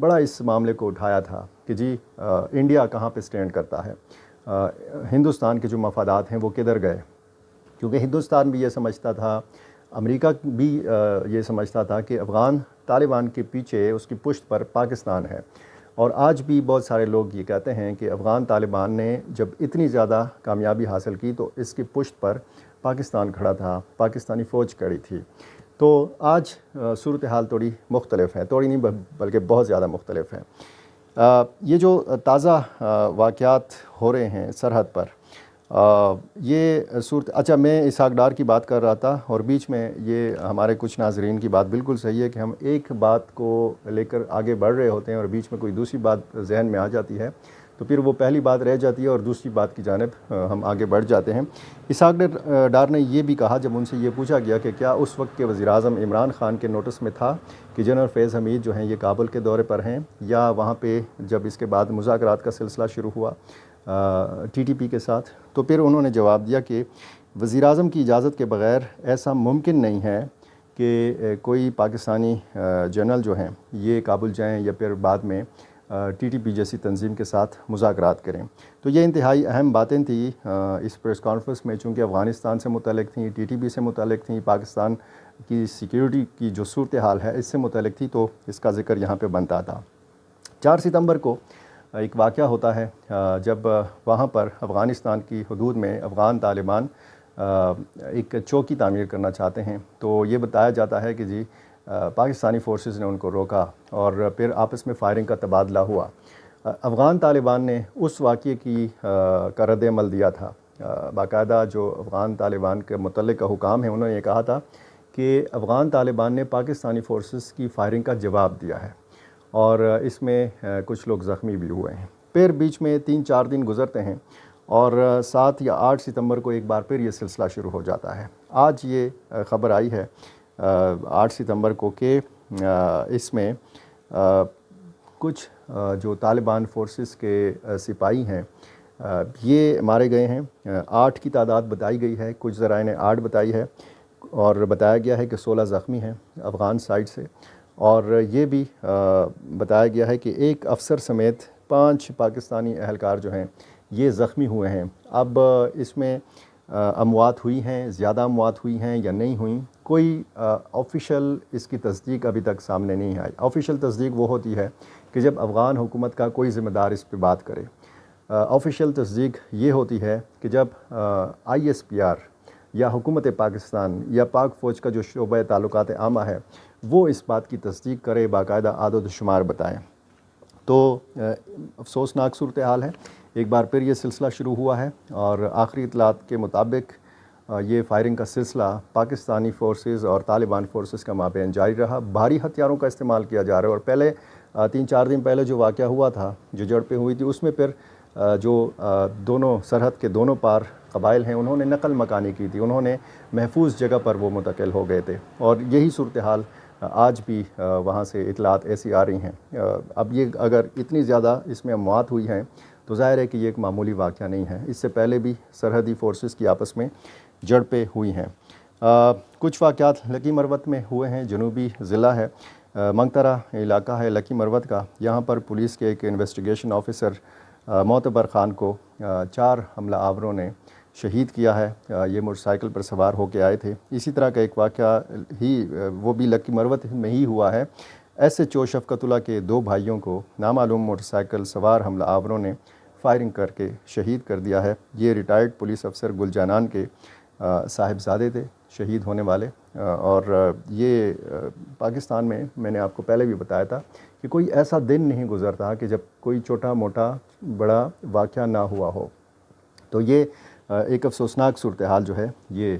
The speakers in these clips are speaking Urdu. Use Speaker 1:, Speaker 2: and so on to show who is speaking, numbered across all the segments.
Speaker 1: بڑا اس معاملے کو اٹھایا تھا کہ جی انڈیا کہاں پہ سٹینڈ کرتا ہے، ہندوستان کے جو مفادات ہیں وہ کدھر گئے، کیونکہ ہندوستان بھی یہ سمجھتا تھا، امریکہ بھی یہ سمجھتا تھا کہ افغان طالبان کے پیچھے اس کی پشت پر پاکستان ہے۔ اور آج بھی بہت سارے لوگ یہ کہتے ہیں کہ افغان طالبان نے جب اتنی زیادہ کامیابی حاصل کی تو اس کی پشت پر پاکستان کھڑا تھا، پاکستانی فوج کھڑی تھی۔ تو آج صورتحال تھوڑی مختلف ہے، تھوڑی نہیں بلکہ بہت زیادہ مختلف ہے۔ یہ جو تازہ واقعات ہو رہے ہیں سرحد پر، یہ اچھا میں اسحاق ڈار کی بات کر رہا تھا، اور بیچ میں یہ ہمارے کچھ ناظرین کی بات بالکل صحیح ہے کہ ہم ایک بات کو لے کر آگے بڑھ رہے ہوتے ہیں اور بیچ میں کوئی دوسری بات ذہن میں آ جاتی ہے تو پھر وہ پہلی بات رہ جاتی ہے اور دوسری بات کی جانب ہم آگے بڑھ جاتے ہیں۔ اسحاق ڈار نے یہ بھی کہا جب ان سے یہ پوچھا گیا کہ کیا اس وقت کے وزیر اعظم عمران خان کے نوٹس میں تھا کہ جنرل فیض حمید جو ہیں یہ کابل کے دورے پر ہیں، یا وہاں پہ جب اس کے بعد مذاکرات کا سلسلہ شروع ہوا ٹی ٹی پی کے ساتھ، تو پھر انہوں نے جواب دیا کہ وزیر اعظم کی اجازت کے بغیر ایسا ممکن نہیں ہے کہ کوئی پاکستانی جنرل جو ہیں یہ کابل جائیں یا پھر بعد میں ٹی ٹی پی جیسی تنظیم کے ساتھ مذاکرات کریں۔ تو یہ انتہائی اہم باتیں تھیں اس پریس کانفرنس میں، چونکہ افغانستان سے متعلق تھیں، ٹی ٹی پی سے متعلق تھیں، پاکستان کی سیکیورٹی کی جو صورتحال ہے اس سے متعلق تھی، تو اس کا ذکر یہاں پہ بنتا تھا۔ 4 ستمبر کو ایک واقعہ ہوتا ہے جب وہاں پر افغانستان کی حدود میں افغان طالبان ایک چوکی تعمیر کرنا چاہتے ہیں، تو یہ بتایا جاتا ہے کہ جی پاکستانی فورسز نے ان کو روکا اور پھر آپس میں فائرنگ کا تبادلہ ہوا۔ افغان طالبان نے اس واقعے کا رد عمل دیا تھا، باقاعدہ جو افغان طالبان کے متعلقہ حکام ہیں انہوں نے یہ کہا تھا کہ افغان طالبان نے پاکستانی فورسز کی فائرنگ کا جواب دیا ہے، اور اس میں کچھ لوگ زخمی بھی ہوئے ہیں۔ پھر بیچ میں 3-4 دن گزرتے ہیں اور 7 یا 8 ستمبر کو ایک بار پھر یہ سلسلہ شروع ہو جاتا ہے۔ آج یہ خبر آئی ہے 8 ستمبر کو کہ اس میں کچھ جو طالبان فورسز کے سپاہی ہیں یہ مارے گئے ہیں۔ 8 کی تعداد بتائی گئی ہے، کچھ ذرائع نے 8 بتائی ہے، اور بتایا گیا ہے کہ 16 زخمی ہیں افغان سائڈ سے، اور یہ بھی بتایا گیا ہے کہ ایک افسر سمیت 5 پاکستانی اہلکار جو ہیں یہ زخمی ہوئے ہیں۔ اب اس میں اموات ہوئی ہیں، زیادہ اموات ہوئی ہیں یا نہیں ہوئیں، کوئی آفیشیل اس کی تصدیق ابھی تک سامنے نہیں آئی۔ آفیشیل تصدیق وہ ہوتی ہے کہ جب افغان حکومت کا کوئی ذمہ دار اس پہ بات کرے۔ آفیشیل تصدیق یہ ہوتی ہے کہ جب ISPR یا حکومت پاکستان یا پاک فوج کا جو شعبہ تعلقات عامہ ہے وہ اس بات کی تصدیق کرے، باقاعدہ اعداد و شمار بتائیں۔ تو افسوسناک صورتحال ہے، ایک بار پھر یہ سلسلہ شروع ہوا ہے، اور آخری اطلاعات کے مطابق یہ فائرنگ کا سلسلہ پاکستانی فورسز اور طالبان فورسز کا مابین جاری رہا۔ بھاری ہتھیاروں کا استعمال کیا جا رہا ہے، اور پہلے 3-4 دن پہلے جو واقعہ ہوا تھا، جو جھڑپیں ہوئی تھی، اس میں پھر جو دونوں سرحد کے دونوں پار قبائل ہیں انہوں نے نقل مکانی کی تھی، انہوں نے محفوظ جگہ پر وہ منتقل ہو گئے تھے، اور یہی صورتحال آج بھی وہاں سے اطلاعات ایسی آ رہی ہیں۔ اب یہ اگر اتنی زیادہ اس میں اموات ہوئی ہیں تو ظاہر ہے کہ یہ ایک معمولی واقعہ نہیں ہے، اس سے پہلے بھی سرحدی فورسز کی آپس میں جھڑپیں ہوئی ہیں۔ کچھ واقعات لکی مروت میں ہوئے ہیں، جنوبی ضلع ہے، منگترا علاقہ ہے لکی مروت کا، یہاں پر پولیس کے ایک انویسٹیگیشن آفیسر معتبر خان کو 4 حملہ آوروں نے شہید کیا ہے۔ یہ موٹر سائیکل پر سوار ہو کے آئے تھے۔ اسی طرح کا ایک واقعہ ہی وہ بھی لکی مروت میں ہی ہوا ہے، SHO شفقت اللہ کے 2 بھائیوں کو نامعلوم موٹر سائیکل سوار حملہ آوروں نے فائرنگ کر کے شہید کر دیا ہے۔ یہ ریٹائرڈ پولیس افسر گل جانان کے صاحبزادے تھے شہید ہونے والے، اور یہ پاکستان میں نے آپ کو پہلے بھی بتایا تھا کہ کوئی ایسا دن نہیں گزرتا کہ جب کوئی چھوٹا موٹا بڑا واقعہ نہ ہوا ہو۔ تو یہ ایک افسوسناک صورتحال جو ہے یہ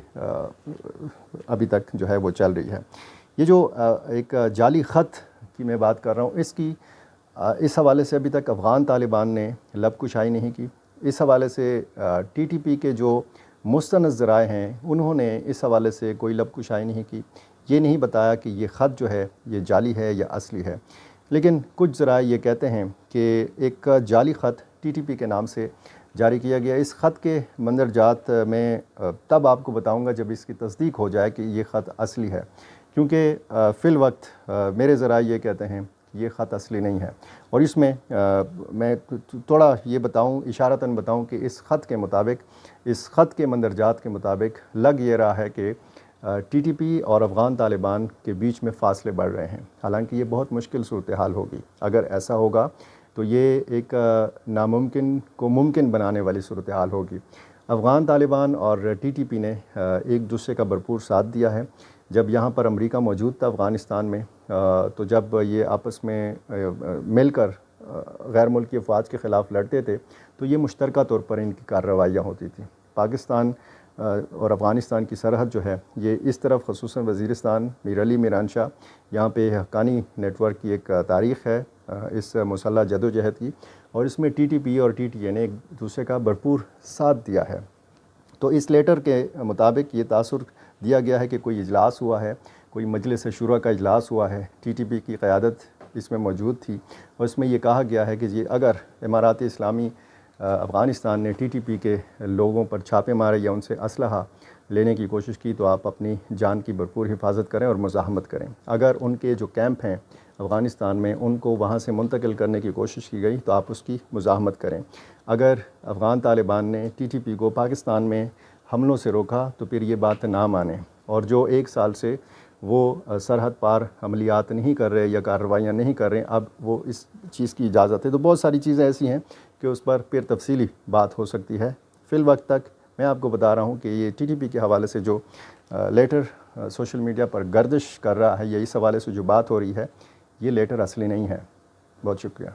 Speaker 1: ابھی تک جو ہے وہ چل رہی ہے۔ یہ جو ایک جعلی خط کی میں بات کر رہا ہوں، اس حوالے سے ابھی تک افغان طالبان نے لب کشائی نہیں کی۔ اس حوالے سے ٹی ٹی پی کے جو مستند ذرائع ہیں انہوں نے اس حوالے سے کوئی لب کشائی نہیں کی، یہ نہیں بتایا کہ یہ خط جو ہے یہ جعلی ہے یا اصلی ہے۔ لیکن کچھ ذرائع یہ کہتے ہیں کہ ایک جعلی خط ٹی ٹی پی کے نام سے جاری کیا گیا۔ اس خط کے مندرجات میں تب آپ کو بتاؤں گا جب اس کی تصدیق ہو جائے کہ یہ خط اصلی ہے، کیونکہ فی الوقت میرے ذرائع یہ کہتے ہیں یہ خط اصلی نہیں ہے۔ اور اس میں میں تھوڑا یہ بتاؤں، اشارتاً بتاؤں کہ اس خط کے مطابق، اس خط کے مندرجات کے مطابق لگ یہ رہا ہے کہ ٹی ٹی پی اور افغان طالبان کے بیچ میں فاصلے بڑھ رہے ہیں، حالانکہ یہ بہت مشکل صورتحال ہوگی۔ اگر ایسا ہوگا تو یہ ایک ناممکن کو ممکن بنانے والی صورتحال ہوگی۔ افغان طالبان اور ٹی ٹی پی نے ایک دوسرے کا بھرپور ساتھ دیا ہے۔ جب یہاں پر امریکہ موجود تھا افغانستان میں، تو جب یہ آپس میں مل کر غیر ملکی افواج کے خلاف لڑتے تھے تو یہ مشترکہ طور پر ان کی کارروائیاں ہوتی تھیں۔ پاکستان اور افغانستان کی سرحد جو ہے یہ اس طرف خصوصاً وزیرستان، میر علی میران شاہ، یہاں پہ حقانی نیٹ ورک کی ایک تاریخ ہے اس مسلح جدوجہد کی، اور اس میں ٹی ٹی پی اور ٹی ٹی اے نے ایک دوسرے کا بھرپور ساتھ دیا ہے۔ تو اس لیٹر کے مطابق یہ تاثر دیا گیا ہے کہ کوئی اجلاس ہوا ہے، کوئی مجلس شورا کا اجلاس ہوا ہے، ٹی ٹی پی کی قیادت اس میں موجود تھی، اور اس میں یہ کہا گیا ہے کہ اگر امارات اسلامی افغانستان نے ٹی ٹی پی کے لوگوں پر چھاپے مارے یا ان سے اسلحہ لینے کی کوشش کی تو آپ اپنی جان کی بھرپور حفاظت کریں اور مزاحمت کریں۔ اگر ان کے جو کیمپ ہیں افغانستان میں ان کو وہاں سے منتقل کرنے کی کوشش کی گئی تو آپ اس کی مزاحمت کریں۔ اگر افغان طالبان نے ٹی ٹی پی کو پاکستان میں حملوں سے روکا تو پھر یہ بات نہ مانیں، اور جو 1 سال سے وہ سرحد پار عملیات نہیں کر رہے یا کارروائیاں نہیں کر رہے، اب وہ اس چیز کی اجازت ہے۔ تو بہت ساری چیزیں ایسی ہیں کہ اس پر پھر تفصیلی بات ہو سکتی ہے۔ فی الوقت تک میں آپ کو بتا رہا ہوں کہ یہ ٹی ٹی پی کے حوالے سے جو لیٹر سوشل میڈیا پر گردش کر رہا ہے یا اس حوالے سے جو بات ہو رہی ہے، یہ لیٹر اصلی نہیں ہے۔ بہت شکریہ۔